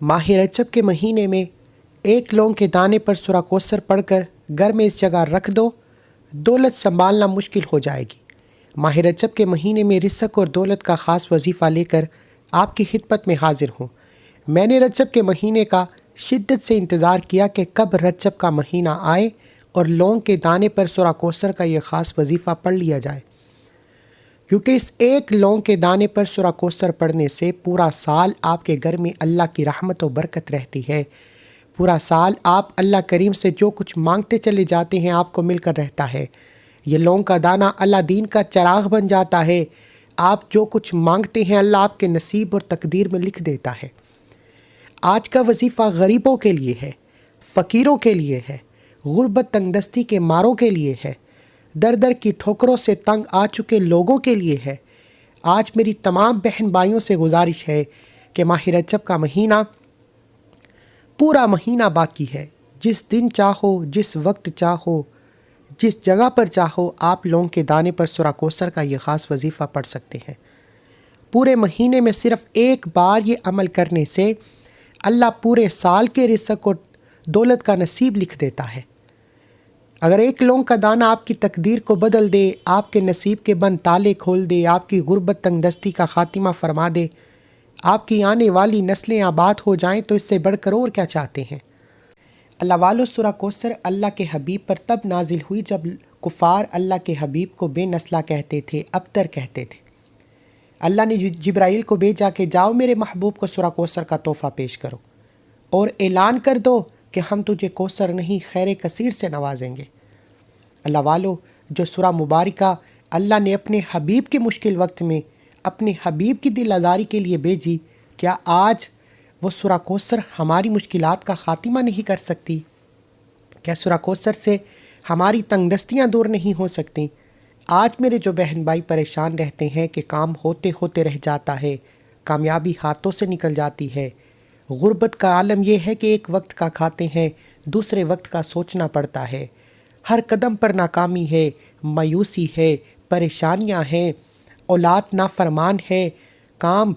ماہ رجب کے مہینے میں ایک لونگ کے دانے پر سورہ کوثر پڑھ کر گھر میں اس جگہ رکھ دو، دولت سنبھالنا مشکل ہو جائے گی۔ ماہ رجب کے مہینے میں رزق اور دولت کا خاص وظیفہ لے کر آپ کی خدمت میں حاضر ہوں۔ میں نے رجب کے مہینے کا شدت سے انتظار کیا کہ کب رجب کا مہینہ آئے اور لونگ کے دانے پر سورہ کوثر کا یہ خاص وظیفہ پڑھ لیا جائے، کیونکہ اس ایک لونگ کے دانے پر سورہ کوثر پڑھنے سے پورا سال آپ کے گھر میں اللہ کی رحمت و برکت رہتی ہے۔ پورا سال آپ اللہ کریم سے جو کچھ مانگتے چلے جاتے ہیں آپ کو مل کر رہتا ہے۔ یہ لونگ کا دانہ اللہ دین کا چراغ بن جاتا ہے۔ آپ جو کچھ مانگتے ہیں اللہ آپ کے نصیب اور تقدیر میں لکھ دیتا ہے۔ آج کا وظیفہ غریبوں کے لیے ہے، فقیروں کے لیے ہے، غربت تنگ دستی کے ماروں کے لیے ہے، در در کی ٹھوکروں سے تنگ آ چکے لوگوں کے لیے ہے۔ آج میری تمام بہن بھائیوں سے گزارش ہے کہ ماہ رجب کا مہینہ پورا مہینہ باقی ہے۔ جس دن چاہو، جس وقت چاہو، جس جگہ پر چاہو آپ لونگ کے دانے پر سورہ کوثر کا یہ خاص وظیفہ پڑھ سکتے ہیں۔ پورے مہینے میں صرف ایک بار یہ عمل کرنے سے اللہ پورے سال کے رزق اور دولت کا نصیب لکھ دیتا ہے۔ اگر ایک لونگ کا دانہ آپ کی تقدیر کو بدل دے، آپ کے نصیب کے بند تالے کھول دے، آپ کی غربت تنگ دستی کا خاتمہ فرما دے، آپ کی آنے والی نسلیں آباد ہو جائیں، تو اس سے بڑھ کر اور کیا چاہتے ہیں؟ اللہ والو، سورہ کوثر اللہ کے حبیب پر تب نازل ہوئی جب کفار اللہ کے حبیب کو بے نسلہ کہتے تھے، ابتر کہتے تھے۔ اللہ نے جبرائیل کو بھیجا کہ جاؤ میرے محبوب کو سورہ کوثر کا تحفہ پیش کرو اور اعلان کر دو کہ ہم تجھے کوثر نہیں خیر کثیر سے نوازیں گے۔ اللہ والو، جو سورہ مبارکہ اللہ نے اپنے حبیب کے مشکل وقت میں اپنے حبیب کی دل آزاری کے لیے بھیجی، کیا آج وہ سورہ کوثر ہماری مشکلات کا خاتمہ نہیں کر سکتی؟ کیا سورہ کوثر سے ہماری تنگ دستیاں دور نہیں ہو سکتی؟ آج میرے جو بہن بھائی پریشان رہتے ہیں کہ کام ہوتے ہوتے رہ جاتا ہے، کامیابی ہاتھوں سے نکل جاتی ہے، غربت کا عالم یہ ہے کہ ایک وقت کا کھاتے ہیں، دوسرے وقت کا سوچنا پڑتا ہے، ہر قدم پر ناکامی ہے، مایوسی ہے، پریشانیاں ہیں، اولاد نافرمان ہے، کام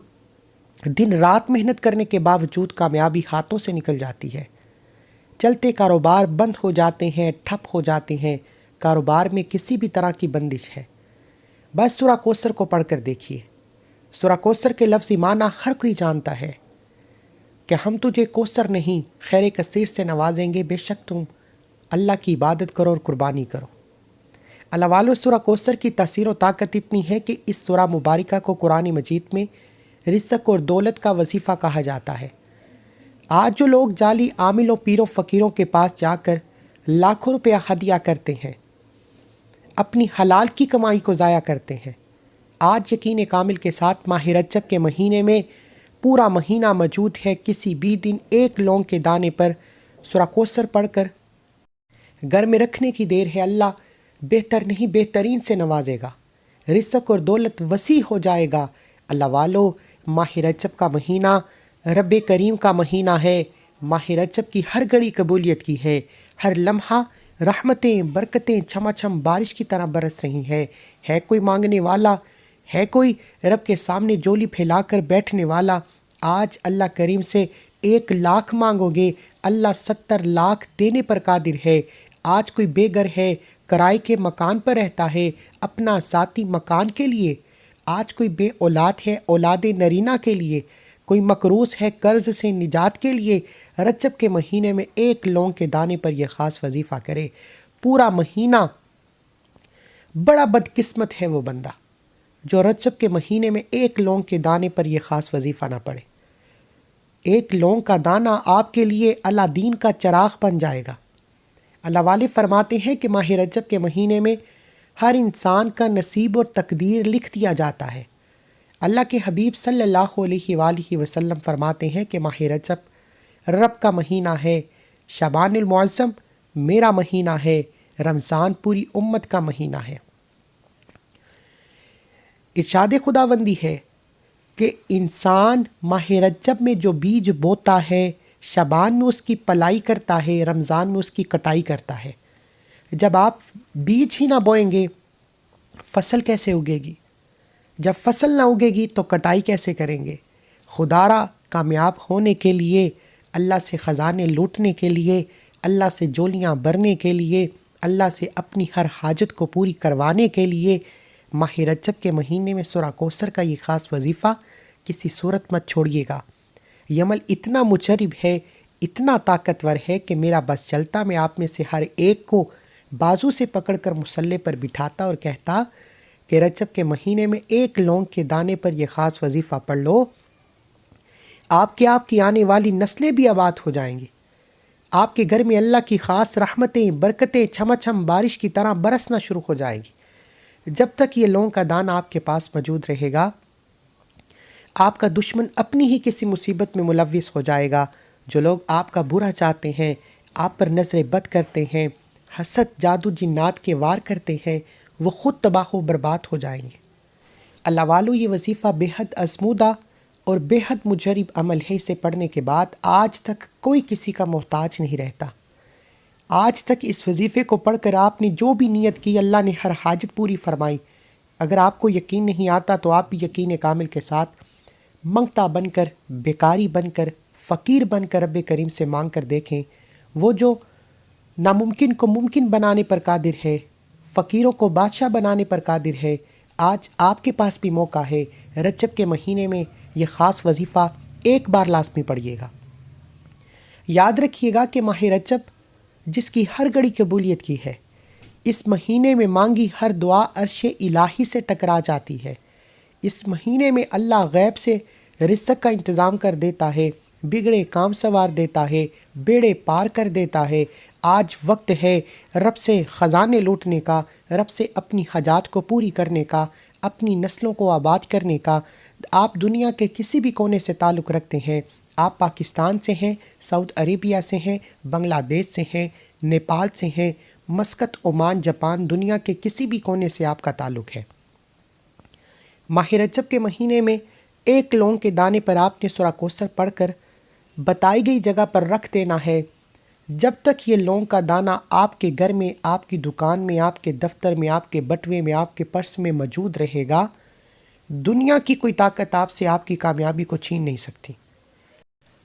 دن رات محنت کرنے کے باوجود کامیابی ہاتھوں سے نکل جاتی ہے، چلتے کاروبار بند ہو جاتے ہیں، ٹھپ ہو جاتے ہیں، کاروبار میں کسی بھی طرح کی بندش ہے، بس سورہ کوثر کو پڑھ کر دیکھیے۔ سورہ کوثر کے لفظی معنی ہر کوئی جانتا ہے کہ ہم تجھے کوثر نہیں خیر کثیر سے نوازیں گے، بے شک تم اللہ کی عبادت کرو اور قربانی کرو۔ اللہ والو، سورہ کوثر کی تاثیر و طاقت اتنی ہے کہ اس سورہ مبارکہ کو قرآن مجید میں رزق اور دولت کا وظیفہ کہا جاتا ہے۔ آج جو لوگ جعلی عاملوں، پیروں، فقیروں کے پاس جا کر لاکھوں روپیہ ہدیہ کرتے ہیں، اپنی حلال کی کمائی کو ضائع کرتے ہیں، آج یقین کامل کے ساتھ ماہ رجب کے مہینے میں پورا مہینہ موجود ہے۔ کسی بھی دن ایک لونگ کے دانے پر سورہ کوثر پڑھ کر گھر میں رکھنے کی دیر ہے، اللہ بہتر نہیں بہترین سے نوازے گا، رزق اور دولت وسیع ہو جائے گا۔ اللہ والو، ماہ رجب کا مہینہ رب کریم کا مہینہ ہے۔ ماہ رجب کی ہر گھڑی قبولیت کی ہے، ہر لمحہ رحمتیں برکتیں چھما چھم بارش کی طرح برس رہی ہیں۔ ہے کوئی مانگنے والا، ہے کوئی رب کے سامنے جولی پھیلا کر بیٹھنے والا؟ آج اللہ کریم سے 1,00,000 مانگو گے، اللہ 70 لاکھ دینے پر قادر ہے۔ آج کوئی بے گھر ہے، کرائے کے مکان پر رہتا ہے اپنا ذاتی مکان کے لیے، آج کوئی بے اولاد ہے اولاد نرینہ کے لیے، کوئی مقروض ہے قرض سے نجات کے لیے، رجب کے مہینے میں ایک لونگ کے دانے پر یہ خاص وظیفہ کرے۔ پورا مہینہ بڑا بدقسمت ہے وہ بندہ جو رجب کے مہینے میں ایک لونگ کے دانے پر یہ خاص وظیفہ نہ پڑے۔ ایک لونگ کا دانہ آپ کے لیے اللہ دین کا چراغ بن جائے گا۔ اللہ والے فرماتے ہیں کہ ماہ رجب کے مہینے میں ہر انسان کا نصیب اور تقدیر لکھ دیا جاتا ہے۔ اللہ کے حبیب صلی اللہ علیہ وآلہ وسلم فرماتے ہیں کہ ماہ رجب رب کا مہینہ ہے، شعبان المعظم میرا مہینہ ہے، رمضان پوری امت کا مہینہ ہے۔ ارشاد خداوندی ہے کہ انسان ماہ رجب میں جو بیج بوتا ہے، شعبان میں اس کی پلائی کرتا ہے، رمضان میں اس کی کٹائی کرتا ہے۔ جب آپ بیج ہی نہ بوئیں گے، فصل کیسے اگے گی؟ جب فصل نہ اگے گی تو کٹائی کیسے کریں گے؟ خدا را کامیاب ہونے کے لیے، اللہ سے خزانے لوٹنے کے لیے، اللہ سے جولیاں بھرنے کے لیے، اللہ سے اپنی ہر حاجت کو پوری کروانے کے لیے ماہ رجب کے مہینے میں سورہ کوثر کا یہ خاص وظیفہ کسی صورت مت چھوڑیے گا۔ یہ عمل اتنا مجرب ہے، اتنا طاقتور ہے کہ میرا بس چلتا میں آپ میں سے ہر ایک کو بازو سے پکڑ کر مصلی پر بٹھاتا اور کہتا کہ رجب کے مہینے میں ایک لونگ کے دانے پر یہ خاص وظیفہ پڑھ لو، آپ کی آنے والی نسلیں بھی آباد ہو جائیں گی۔ آپ کے گھر میں اللہ کی خاص رحمتیں، برکتیں چھم بارش کی طرح برسنا شروع ہو جائیں گی۔ جب تک یہ لونگ کا دانہ آپ کے پاس موجود رہے گا، آپ کا دشمن اپنی ہی کسی مصیبت میں ملوث ہو جائے گا۔ جو لوگ آپ کا برا چاہتے ہیں، آپ پر نظر بد کرتے ہیں، حسد، جادو، جنات کے وار کرتے ہیں، وہ خود تباہ و برباد ہو جائیں گے۔ اللہ والو، یہ وظیفہ بے حد آزمودہ اور بے حد مجرب عمل ہے۔ اسے پڑھنے کے بعد آج تک کوئی کسی کا محتاج نہیں رہتا۔ آج تک اس وظیفے کو پڑھ کر آپ نے جو بھی نیت کی، اللہ نے ہر حاجت پوری فرمائی۔ اگر آپ کو یقین نہیں آتا تو آپ بھی یقین کامل کے ساتھ منگتا بن کر، بیکاری بن کر، فقیر بن کر رب کریم سے مانگ کر دیکھیں۔ وہ جو ناممکن کو ممکن بنانے پر قادر ہے، فقیروں کو بادشاہ بنانے پر قادر ہے۔ آج آپ کے پاس بھی موقع ہے۔ رجب کے مہینے میں یہ خاص وظیفہ ایک بار لازمی پڑھیے گا۔ یاد رکھیے گا کہ ماہ رجب جس کی ہر گھڑی قبولیت کی ہے، اس مہینے میں مانگی ہر دعا عرش الہی سے ٹکرا جاتی ہے۔ اس مہینے میں اللہ غیب سے رزق کا انتظام کر دیتا ہے، بگڑے کام سنوار دیتا ہے، بیڑے پار کر دیتا ہے۔ آج وقت ہے رب سے خزانے لوٹنے کا، رب سے اپنی حاجات کو پوری کرنے کا، اپنی نسلوں کو آباد کرنے کا۔ آپ دنیا کے کسی بھی کونے سے تعلق رکھتے ہیں، آپ پاکستان سے ہیں، سعودی عربیہ سے ہیں، بنگلہ دیش سے ہیں، نیپال سے ہیں، مسقط، عمان، جاپان، دنیا کے کسی بھی کونے سے آپ کا تعلق ہے۔ ماہ رجب کے مہینے میں ایک لونگ کے دانے پر آپ نے سورہ کوثر پڑھ کر بتائی گئی جگہ پر رکھ دینا ہے۔ جب تک یہ لونگ کا دانہ آپ کے گھر میں، آپ کی دکان میں، آپ کے دفتر میں، آپ کے بٹوے میں، آپ کے پرس میں موجود رہے گا، دنیا کی کوئی طاقت آپ سے آپ کی کامیابی کو چھین نہیں سکتی۔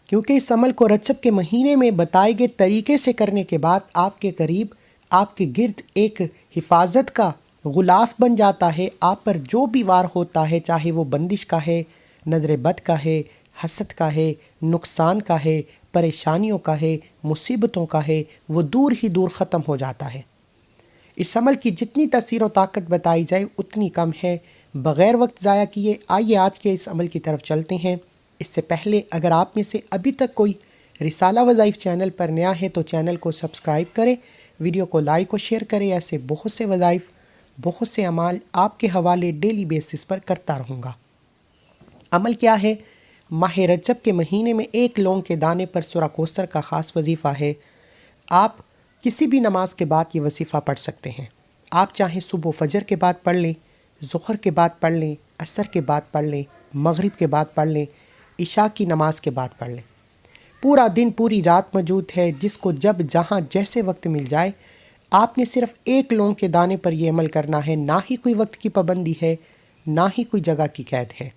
کیونکہ اس عمل کو رجب کے مہینے میں بتائے گئے طریقے سے کرنے کے بعد آپ کے قریب، آپ کے گرد ایک حفاظت کا غلاف بن جاتا ہے۔ آپ پر جو بھی وار ہوتا ہے، چاہے وہ بندش کا ہے، نظر بد کا ہے، حسد کا ہے، نقصان کا ہے، پریشانیوں کا ہے، مصیبتوں کا ہے، وہ دور ہی دور ختم ہو جاتا ہے۔ اس عمل کی جتنی تاثیر و طاقت بتائی جائے اتنی کم ہے۔ بغیر وقت ضائع کیے آئیے آج کے اس عمل کی طرف چلتے ہیں۔ اس سے پہلے اگر آپ میں سے ابھی تک کوئی رسالہ وظائف چینل پر نیا ہے تو چینل کو سبسکرائب کریں، ویڈیو کو لائک و شیئر کریں۔ ایسے بہت سے وظائف، بہت سے اعمال آپ کے حوالے ڈیلی بیسس پر کرتا رہوں گا۔ عمل کیا ہے؟ ماہ رجب کے مہینے میں ایک لونگ کے دانے پر سورہ کوثر کا خاص وظیفہ ہے۔ آپ کسی بھی نماز کے بعد یہ وظیفہ پڑھ سکتے ہیں۔ آپ چاہیں صبح و فجر کے بعد پڑھ لیں، ظہر کے بعد پڑھ لیں، عصر کے بعد پڑھ لیں، مغرب کے بعد پڑھ لیں، عشاء کی نماز کے بعد پڑھ لیں۔ پورا دن، پوری رات موجود ہے، جس کو جب جہاں جیسے وقت مل جائے۔ آپ نے صرف ایک لونگ کے دانے پر یہ عمل کرنا ہے، نہ ہی کوئی وقت کی پابندی ہے، نہ ہی کوئی جگہ کی قید ہے۔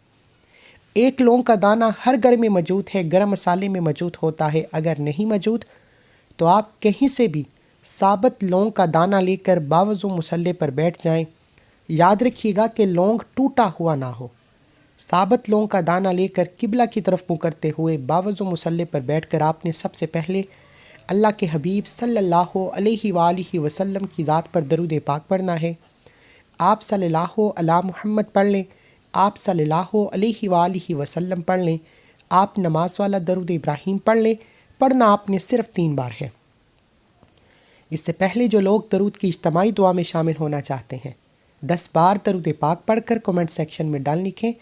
ایک لونگ کا دانہ ہر گھر میں موجود ہے، گرم مسالے میں موجود ہوتا ہے۔ اگر نہیں موجود تو آپ کہیں سے بھی ثابت لونگ کا دانہ لے کر باوضو مصلی پر بیٹھ جائیں۔ یاد رکھیے گا کہ لونگ ٹوٹا ہوا نہ ہو۔ ثابت لونگ کا دانہ لے کر قبلہ کی طرف منہ کرتے ہوئے باوضو مصلی پر بیٹھ کر آپ نے سب سے پہلے اللہ کے حبیب صلی اللہ علیہ وآلہ وسلم کی ذات پر درود پاک پڑھنا ہے۔ آپ صلی اللہ علی محمد پڑھ لیں، آپ صلی اللہ علیہ وآلہ وسلم پڑھ لیں، آپ نماز والا درود ابراہیم پڑھ لیں۔ پڑھنا آپ نے صرف 3 بار ہے۔ اس سے پہلے جو لوگ درود کی اجتماعی دعا میں شامل ہونا چاہتے ہیں، 10 بار درود پاک پڑھ کر کمنٹ سیکشن میں ڈال لکھیں،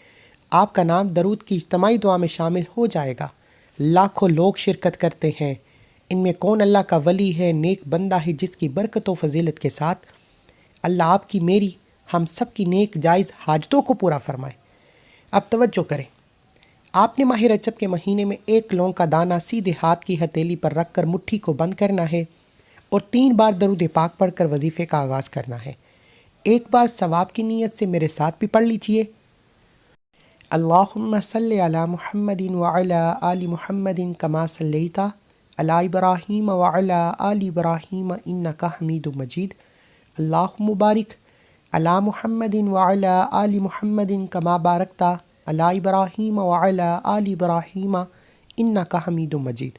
آپ کا نام درود کی اجتماعی دعا میں شامل ہو جائے گا۔ لاکھوں لوگ شرکت کرتے ہیں، ان میں کون اللہ کا ولی ہے، نیک بندہ ہے، جس کی برکت و فضیلت کے ساتھ اللہ آپ کی، میری، ہم سب کی نیک جائز حاجتوں کو پورا فرمائے۔ اب توجہ کریں، آپ نے ماہ رجب کے مہینے میں ایک لونگ کا دانہ سیدھے ہاتھ کی ہتھیلی پر رکھ کر مٹھی کو بند کرنا ہے اور 3 بار درود پاک پڑھ کر وظیفے کا آغاز کرنا ہے۔ ایک بار ثواب کی نیت سے میرے ساتھ بھی پڑھ لیجئے۔ اللہم صلی علی محمد وعلی آل محمد کما صلیت علی ابراہیم وعلی آل ابراہیم انک حمید مجید اللہم بارک علی محمد وعلی آل محمد کما بارکت علی ابراہیم وعلی آل ابراہیم انک حمید مجید۔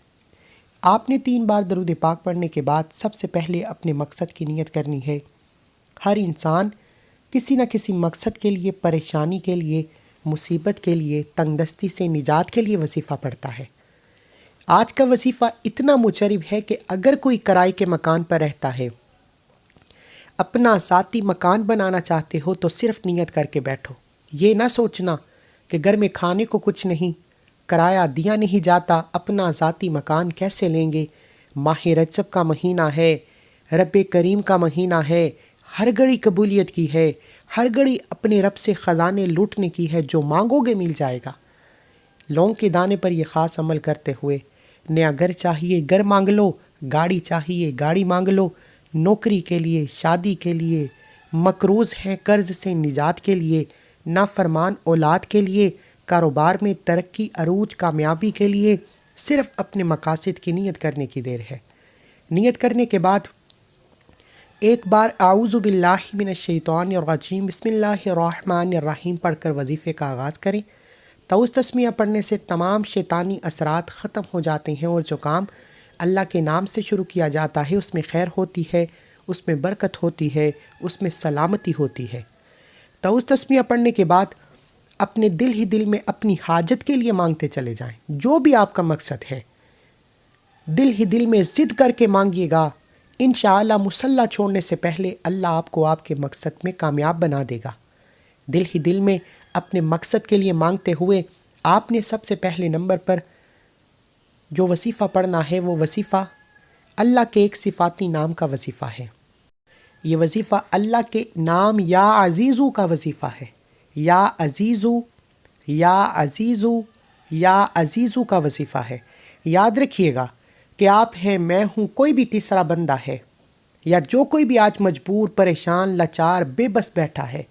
آپ نے 3 بار درود پاک پڑھنے کے بعد سب سے پہلے اپنے مقصد کی نیت کرنی ہے۔ ہر انسان کسی نہ کسی مقصد کے لیے، پریشانی کے لیے، مصیبت کے لیے، تنگ دستی سے نجات کے لیے وظیفہ پڑھتا ہے۔ آج کا وظیفہ اتنا مجرب ہے کہ اگر کوئی کرائے کے مکان پر رہتا ہے، اپنا ذاتی مکان بنانا چاہتے ہو تو صرف نیت کر کے بیٹھو۔ یہ نہ سوچنا کہ گھر میں کھانے کو کچھ نہیں، کرایہ دیا نہیں جاتا، اپنا ذاتی مکان کیسے لیں گے؟ ماہ رجب کا مہینہ ہے، رب کریم کا مہینہ ہے، ہر گھڑی قبولیت کی ہے، ہر گھڑی اپنے رب سے خزانے لوٹنے کی ہے، جو مانگو گے مل جائے گا۔ لونگ کے دانے پر یہ خاص عمل کرتے ہوئے، نیا گھر چاہیے گھر مانگ لو، گاڑی چاہیے گاڑی مانگ لو، نوکری کے لیے، شادی کے لیے، مقروض ہیں قرض سے نجات کے لیے، نافرمان اولاد کے لیے، کاروبار میں ترقی عروج کامیابی کے لیے، صرف اپنے مقاصد کی نیت کرنے کی دیر ہے۔ نیت کرنے کے بعد ایک بار اعوذ باللہ من الشیطان الرجیم بسم اللہ الرحمن الرحیم پڑھ کر وظیفے کا آغاز کریں۔ طاؤس تسمیہ پڑھنے سے تمام شیطانی اثرات ختم ہو جاتے ہیں، اور جو کام اللہ کے نام سے شروع کیا جاتا ہے اس میں خیر ہوتی ہے، اس میں برکت ہوتی ہے، اس میں سلامتی ہوتی ہے۔ طاؤس تسمیہ پڑھنے کے بعد اپنے دل ہی دل میں اپنی حاجت کے لیے مانگتے چلے جائیں۔ جو بھی آپ کا مقصد ہے دل ہی دل میں ضد کر کے مانگیے گا، انشاءاللہ مصلی چھوڑنے سے پہلے اللہ آپ کو آپ کے مقصد میں کامیاب بنا دے گا۔ دل ہی دل میں اپنے مقصد کے لیے مانگتے ہوئے آپ نے سب سے پہلے نمبر پر جو وظیفہ پڑھنا ہے وہ وظیفہ اللہ کے ایک صفاتی نام کا وظیفہ ہے۔ یہ وظیفہ اللہ کے نام یا عزیزو کا وظیفہ ہے۔ یا عزیزو، یا عزیزو، یا عزیزو کا وظیفہ ہے۔ یاد رکھیے گا کہ آپ ہیں، میں ہوں، کوئی بھی تیسرا بندہ ہے، یا جو کوئی بھی آج مجبور، پریشان، لاچار، بے بس بیٹھا ہے۔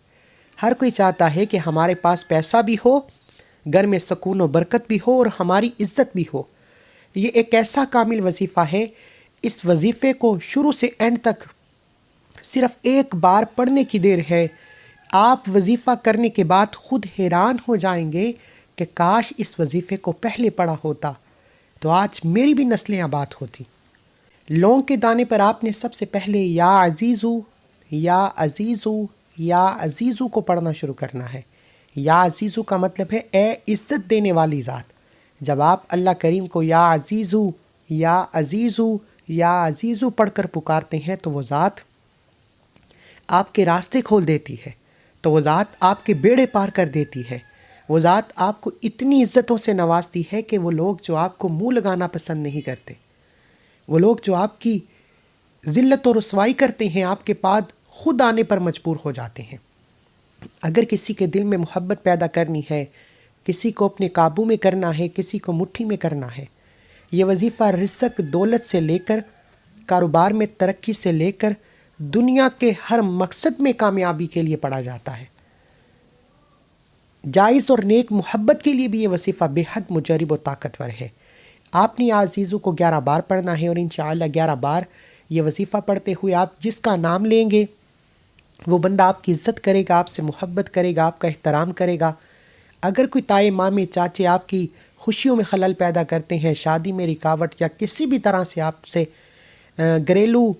ہر کوئی چاہتا ہے کہ ہمارے پاس پیسہ بھی ہو، گھر میں سکون و برکت بھی ہو، اور ہماری عزت بھی ہو۔ یہ ایک ایسا کامل وظیفہ ہے، اس وظیفے کو شروع سے اینڈ تک صرف ایک بار پڑھنے کی دیر ہے۔ آپ وظیفہ کرنے کے بعد خود حیران ہو جائیں گے کہ کاش اس وظیفے کو پہلے پڑھا ہوتا تو آج میری بھی نسلیں آباد ہوتی۔ لونگ کے دانے پر آپ نے سب سے پہلے یا عزیزو، یا عزیزو، یا عزیزو کو پڑھنا شروع کرنا ہے۔ یا عزیزو کا مطلب ہے اے عزت دینے والی ذات۔ جب آپ اللہ کریم کو یا عزیزو، یا عزیزو، یا عزیزو پڑھ کر پکارتے ہیں تو وہ ذات آپ کے راستے کھول دیتی ہے، تو وہ ذات آپ کے بیڑے پار کر دیتی ہے۔ وہ ذات آپ کو اتنی عزتوں سے نوازتی ہے کہ وہ لوگ جو آپ کو منہ لگانا پسند نہیں کرتے، وہ لوگ جو آپ کی ذلت و رسوائی کرتے ہیں، آپ کے پاس خود آنے پر مجبور ہو جاتے ہیں۔ اگر کسی کے دل میں محبت پیدا کرنی ہے، کسی کو اپنے قابو میں کرنا ہے، کسی کو مٹھی میں کرنا ہے، یہ وظیفہ رزق دولت سے لے کر، کاروبار میں ترقی سے لے کر، دنیا کے ہر مقصد میں کامیابی کے لیے پڑھا جاتا ہے۔ جائز اور نیک محبت کے لیے بھی یہ وظیفہ بے حد مجرب و طاقتور ہے۔ آپ نے عزیزو کو 11 بار پڑھنا ہے، اور انشاءاللہ 11 بار یہ وظیفہ پڑھتے ہوئے آپ جس کا نام لیں گے وہ بندہ آپ کی عزت کرے گا، آپ سے محبت کرے گا، آپ کا احترام کرے گا۔ اگر کوئی تائے مامے چاچے آپ کی خوشیوں میں خلل پیدا کرتے ہیں، شادی میں رکاوٹ یا کسی بھی طرح سے آپ سے گھریلو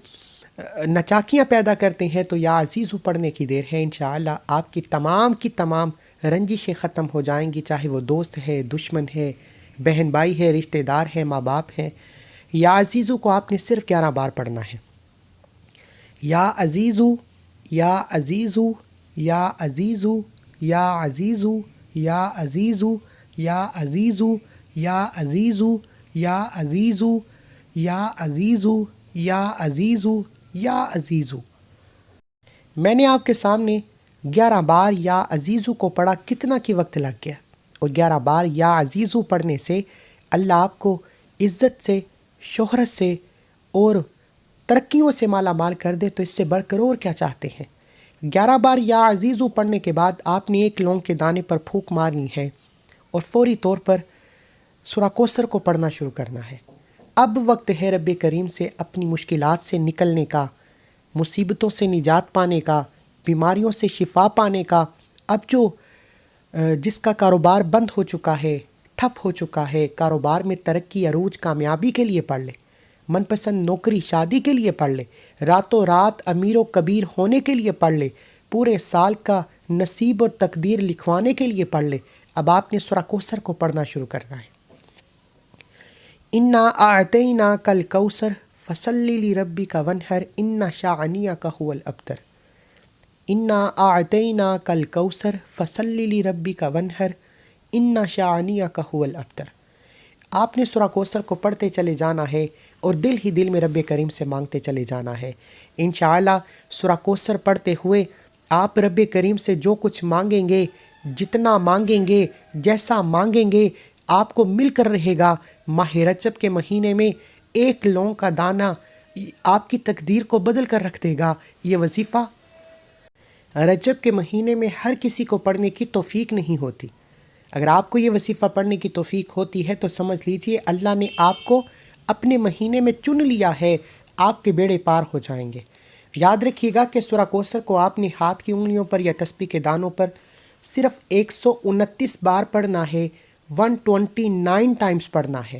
نچاکیاں پیدا کرتے ہیں، تو یا عزیزو پڑھنے کی دیر ہے۔ انشاءاللہ آپ کی تمام رنجشیں ختم ہو جائیں گی، چاہے وہ دوست ہے، دشمن ہے، بہن بھائی ہے، رشتہ دار ہے، ماں باپ ہیں۔ یا عزیزو کو آپ نے صرف 11 بار پڑھنا ہے۔ یا عزیزو، یا عزیزو، یا عزیزو، یا عزیزو، یا عزیزو، یا عزیزو، یا عزیزو، یا عزیزو، یا عزیزو، یا عزیزو، یا عزیزو۔ میں نے آپ کے سامنے 11 بار یا عزیزو کو پڑھا، کتنا کی وقت لگ گیا، اور 11 بار یا عزیزو پڑھنے سے اللہ آپ کو عزت سے، شہرت سے اور ترقیوں سے مالا مال کر دے، تو اس سے بڑھ کر اور کیا چاہتے ہیں۔ 11 بار یا عزیزو پڑھنے کے بعد آپ نے ایک لونگ کے دانے پر پھونک مارنی ہے اور فوری طور پر سورہ کوثر کو پڑھنا شروع کرنا ہے۔ اب وقت ہے رب کریم سے اپنی مشکلات سے نکلنے کا، مصیبتوں سے نجات پانے کا، بیماریوں سے شفا پانے کا۔ اب جس کا کاروبار بند ہو چکا ہے، ٹھپ ہو چکا ہے، کاروبار میں ترقی عروج کامیابی کے لیے پڑھ لے، من پسند نوکری شادی کے لیے پڑھ لے، راتوں رات امیر و کبیر ہونے کے لیے پڑھ لے، پورے سال کا نصیب اور تقدیر لکھوانے کے لیے پڑھ لے۔ اب آپ نے سورہ کوثر کو پڑھنا شروع کرنا ہے۔ انا اعطیناک الکوثر فصلی لربک وانحر ان شانئک هو الابتر۔ انا اعطیناک الکوثر فصلی لربک وانحر ان شانئک هو الابتر۔ آپ نے سورہ کوثر کو پڑھتے چلے جانا ہے اور دل ہی دل میں رب کریم سے مانگتے چلے جانا ہے۔ انشاءاللہ سورہ کوثر پڑھتے ہوئے آپ رب کریم سے جو کچھ مانگیں گے، جتنا مانگیں گے، جیسا مانگیں گے، آپ کو مل کر رہے گا۔ ماہ رجب کے مہینے میں ایک لونگ کا دانہ آپ کی تقدیر کو بدل کر رکھ دے گا۔ یہ وظیفہ رجب کے مہینے میں ہر کسی کو پڑھنے کی توفیق نہیں ہوتی۔ اگر آپ کو یہ وظیفہ پڑھنے کی توفیق ہوتی ہے تو سمجھ لیجئے اللہ نے آپ کو اپنے مہینے میں چن لیا ہے، آپ کے بیڑے پار ہو جائیں گے۔ یاد رکھیے گا کہ سورہ کوثر کو آپ نے ہاتھ کی انگلیوں پر یا تسبیح کے دانوں پر صرف 129 بار پڑھنا ہے، 129 ٹائمز پڑھنا ہے۔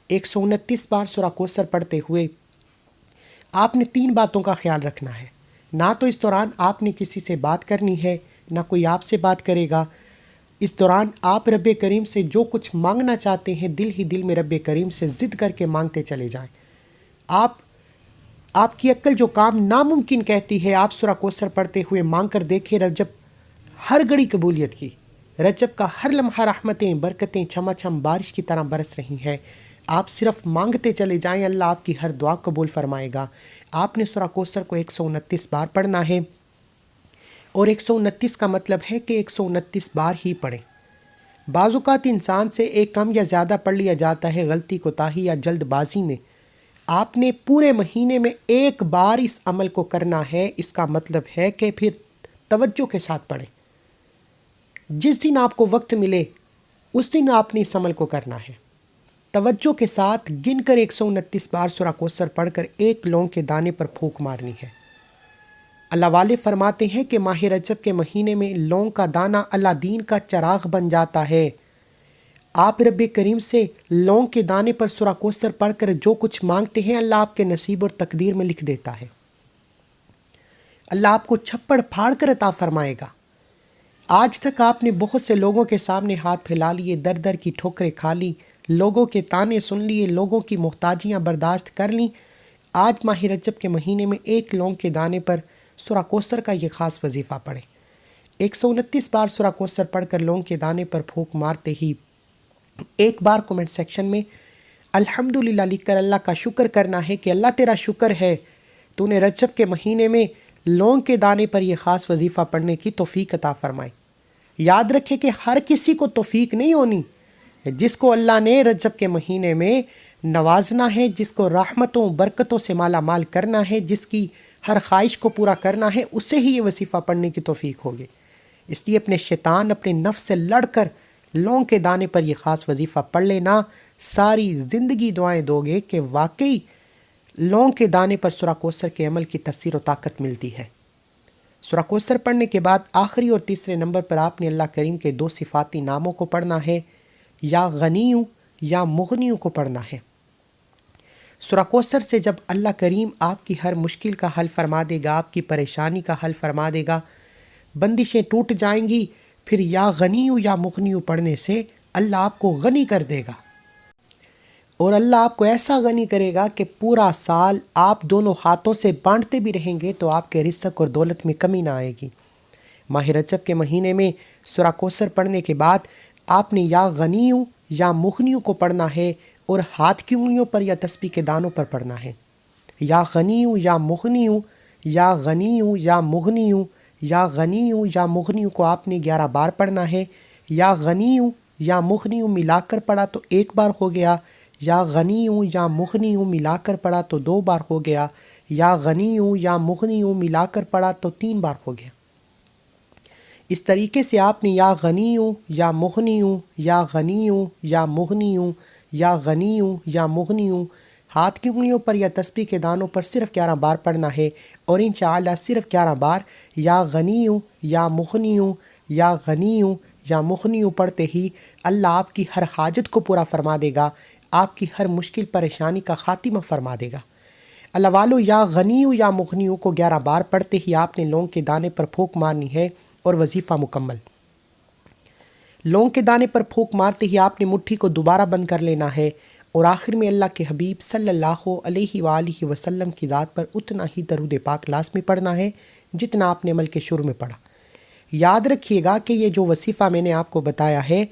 129 بار سورہ کوثر پڑھتے ہوئے آپ نے 3 باتوں کا خیال رکھنا ہے۔ نہ تو اس دوران آپ نے کسی سے بات کرنی ہے، نہ کوئی آپ سے بات کرے گا۔ اس دوران آپ رب کریم سے جو کچھ مانگنا چاہتے ہیں دل ہی دل میں رب کریم سے ضد کر کے مانگتے چلے جائیں۔ آپ کی عقل جو کام ناممکن کہتی ہے، آپ سورہ کوثر پڑھتے ہوئے مانگ کر دیکھیں رجب ہر گھڑی قبولیت کی، رجب کا ہر لمحہ رحمتیں برکتیں چھما چھم بارش کی طرح برس رہی ہیں۔ آپ صرف مانگتے چلے جائیں، اللہ آپ کی ہر دعا قبول فرمائے گا۔ آپ نے سورہ کوثر کو 129 بار پڑھنا ہے، اور 129 کا مطلب ہے کہ 129 بار ہی پڑھیں۔ بعض اوقات انسان سے ایک کم یا زیادہ پڑھ لیا جاتا ہے غلطی کوتاہی یا جلد بازی میں۔ آپ نے پورے مہینے میں ایک بار اس عمل کو کرنا ہے۔ اس کا مطلب ہے کہ پھر توجہ کے ساتھ پڑھیں۔ جس دن آپ کو وقت ملے اس دن آپ نے اس عمل کو کرنا ہے۔ توجہ کے ساتھ گن کر 129 بار سورہ کوثر پڑھ کر ایک لونگ کے دانے پر پھونک مارنی ہے۔ اللہ والے فرماتے ہیں کہ ماہ رجب کے مہینے میں لونگ کا دانہ اللہ دین کا چراغ بن جاتا ہے۔ آپ رب کریم سے لونگ کے دانے پر سورہ کوثر پڑھ کر جو کچھ مانگتے ہیں اللہ آپ کے نصیب اور تقدیر میں لکھ دیتا ہے۔ اللہ آپ کو چھپڑ پھاڑ کر عطا فرمائے گا۔ آج تک آپ نے بہت سے لوگوں کے سامنے ہاتھ پھیلا لیے، در در کی ٹھوکریں کھا لی، لوگوں کے تانے سن لیے، لوگوں کی محتاجیاں برداشت کر لیں۔ آج ماہ رجب کے مہینے میں ایک لونگ کے دانے پر سورہ کوثر کا یہ خاص وظیفہ پڑھیں۔ 129 بار سورہ کوثر پڑھ کر لونگ کے دانے پر پھونک مارتے ہی ایک بار کومنٹ سیکشن میں الحمدللہ لکھ کر اللہ کا شکر کرنا ہے کہ اللہ تیرا شکر ہے، تو نے رجب کے مہینے میں لونگ کے دانے پر یہ خاص وظیفہ پڑھنے کی توفیق عطا فرمائی۔ یاد رکھے کہ ہر کسی کو توفیق نہیں ہونی۔ جس کو اللہ نے رجب کے مہینے میں نوازنا ہے، جس کو رحمتوں برکتوں سے مالا مال کرنا ہے، جس کی ہر خواہش کو پورا کرنا ہے، اس سے ہی یہ وظیفہ پڑھنے کی توفیق ہوگی۔ اس لیے اپنے شیطان، اپنے نفس سے لڑ کر لونگ کے دانے پر یہ خاص وظیفہ پڑھ لینا۔ ساری زندگی دعائیں دو گے کہ واقعی لونگ کے دانے پر سورہ کوثر کے عمل کی تاثیر و طاقت ملتی ہے۔ سورہ کوثر پڑھنے کے بعد آخری اور تیسرے نمبر پر آپ نے اللہ کریم کے 2 صفاتی ناموں کو پڑھنا ہے، یا غنیوں یا مغنیوں کو پڑھنا ہے۔ سورہ کوثر سے جب اللہ کریم آپ کی ہر مشکل کا حل فرما دے گا، آپ کی پریشانی کا حل فرما دے گا، بندشیں ٹوٹ جائیں گی، پھر یا غنیوں یا مغنیوں پڑھنے سے اللہ آپ کو غنی کر دے گا، اور اللہ آپ کو ایسا غنی کرے گا کہ پورا سال آپ دونوں ہاتھوں سے بانٹتے بھی رہیں گے تو آپ کے رزق اور دولت میں کمی نہ آئے گی۔ ماہ رجب کے مہینے میں سورہ کوثر پڑھنے کے بعد آپ نے یا غنیوں یا مغنیوں کو پڑھنا ہے، اور ہاتھ کی انگلیوں پر یا تسبیح کے دانوں پر پڑھنا ہے۔ یا غنیوں یا مغنیوں، یا غنیوں یا مغنیوں، یا غنیوں یا مغنیوں کو آپ نے 11 بار پڑھنا ہے۔ یا غنیوں یا مغنیوں ملا کر پڑھا تو 1 بار ہو گیا، یا غنیوں یا مغنیوں ملا کر پڑھا تو 2 بار ہو گیا، یا غنیوں یا مغنیوں ملا کر پڑھا تو 3 بار ہو گیا۔ اس طریقے سے آپ نے یا غنی ہوں یا مغنی ہوں یا غنی ہوں یا مغنی ہوں یا غنی ہوں یا مغنی ہوں ہاتھ کی انگلیوں پر یا تسبیح کے دانوں پر صرف 11 بار پڑھنا ہے، اور انشاءاللہ صرف 11 بار یا غنی ہوں یا مغنی ہوں یا غنی ہوں یا مغنی ہوں پڑھتے ہی اللہ آپ کی ہر حاجت کو پورا فرما دے گا، آپ کی ہر مشکل پریشانی کا خاتمہ فرما دے گا۔ اللہ والو، یا غنی ہوں یا مغنی ہوں کو 11 بار پڑھتے ہی آپ نے لونگ کے دانے پر پھونک مارنی ہے اور وظیفہ مکمل۔ لونگ کے دانے پر پھونک مارتے ہی آپ نے مٹھی کو دوبارہ بند کر لینا ہے، اور آخر میں اللہ کے حبیب صلی اللہ علیہ وآلہ وسلم کی ذات پر اتنا ہی درود پاک لازمی پڑھنا ہے جتنا آپ نے عمل کے شروع میں پڑھا۔ یاد رکھیے گا کہ یہ جو وظیفہ میں نے آپ کو بتایا ہے،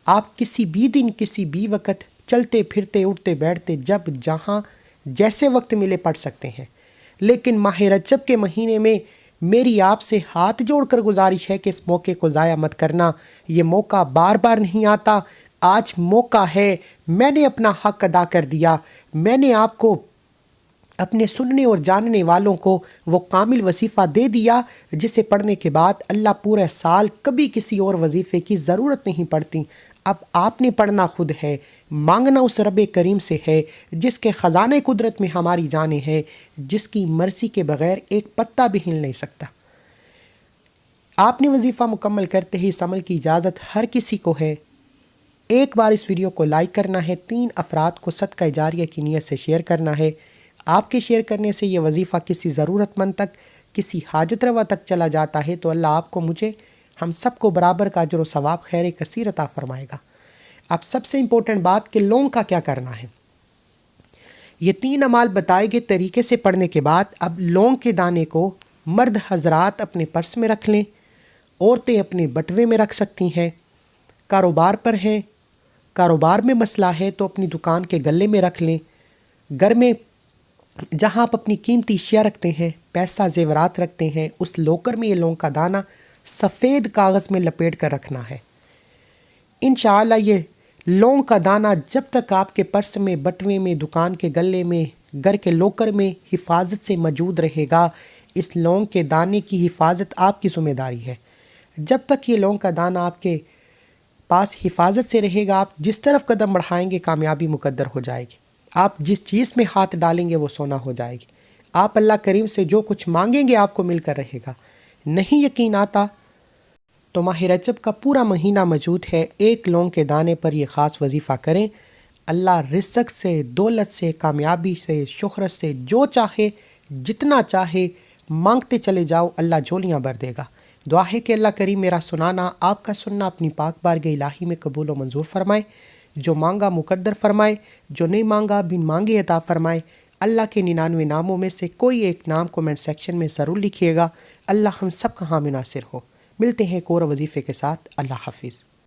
آپ کسی بھی دن کسی بھی وقت چلتے پھرتے اٹھتے بیٹھتے جب جہاں جیسے وقت ملے پڑھ سکتے ہیں، لیکن ماہ رجب کے مہینے میں میری آپ سے ہاتھ جوڑ کر گزارش ہے کہ اس موقع کو ضائع مت کرنا۔ یہ موقع بار بار نہیں آتا، آج موقع ہے، میں نے اپنا حق ادا کر دیا، میں نے آپ کو اپنے سننے اور جاننے والوں کو وہ کامل وظیفہ دے دیا جسے پڑھنے کے بعد اللہ پورے سال کبھی کسی اور وظیفے کی ضرورت نہیں پڑتی۔ اب آپ نے پڑھنا خود ہے، مانگنا اس رب کریم سے ہے جس کے خزانہ قدرت میں ہماری جانیں ہیں، جس کی مرضی کے بغیر ایک پتا بھی ہل نہیں سکتا۔ آپ نے وظیفہ مکمل کرتے ہی اس عمل کی اجازت ہر کسی کو ہے۔ ایک بار اس ویڈیو کو لائک کرنا ہے، 3 افراد کو صدقہ جاریہ کی نیت سے شیئر کرنا ہے۔ آپ کے شیئر کرنے سے یہ وظیفہ کسی ضرورت مند تک، کسی حاجت روا تک چلا جاتا ہے تو اللہ آپ کو، مجھے، ہم سب کو برابر کا اجر و ثواب خیر کثیر عطا فرمائے گا۔ اب سب سے امپورٹنٹ بات کہ لونگ کا کیا کرنا ہے۔ یہ 3 اعمال بتائے گئے طریقے سے پڑھنے کے بعد اب لونگ کے دانے کو مرد حضرات اپنے پرس میں رکھ لیں، عورتیں اپنے بٹوے میں رکھ سکتی ہیں، کاروبار پر ہیں، کاروبار میں مسئلہ ہے تو اپنی دکان کے گلے میں رکھ لیں، گھر میں جہاں آپ اپنی قیمتی اشیاء رکھتے ہیں، پیسہ زیورات رکھتے ہیں، اس لوکر میں یہ لونگ کا دانہ سفید کاغذ میں لپیٹ کر رکھنا ہے۔ انشاءاللہ یہ لونگ کا دانہ جب تک آپ کے پرس میں، بٹوے میں، دکان کے گلے میں، گھر کے لوکر میں حفاظت سے موجود رہے گا، اس لونگ کے دانے کی حفاظت آپ کی ذمہ داری ہے۔ جب تک یہ لونگ کا دانہ آپ کے پاس حفاظت سے رہے گا، آپ جس طرف قدم بڑھائیں گے کامیابی مقدر ہو جائے گی، آپ جس چیز میں ہاتھ ڈالیں گے وہ سونا ہو جائے گی، آپ اللہ کریم سے جو کچھ مانگیں گے آپ کو مل کر رہے گا۔ نہیں یقین آتا تو ماہ رجب کا پورا مہینہ موجود ہے، ایک لونگ کے دانے پر یہ خاص وظیفہ کریں، اللہ رزق سے، دولت سے، کامیابی سے، شہرت سے، جو چاہے جتنا چاہے مانگتے چلے جاؤ، اللہ جھولیاں بھر دے گا۔ دعا ہے کہ اللہ کریم میرا سنانا، آپ کا سننا اپنی پاک بارگاہ الہی میں قبول و منظور فرمائے، جو مانگا مقدر فرمائے، جو نہیں مانگا بن مانگے عطا فرمائے۔ اللہ کے 99 ناموں میں سے کوئی ایک نام کومنٹ سیکشن میں ضرور لکھیے گا۔ اللہ ہم سب کا حامی ناصر ہو۔ ملتے ہیں ایک اور وظیفے کے ساتھ۔ اللہ حافظ۔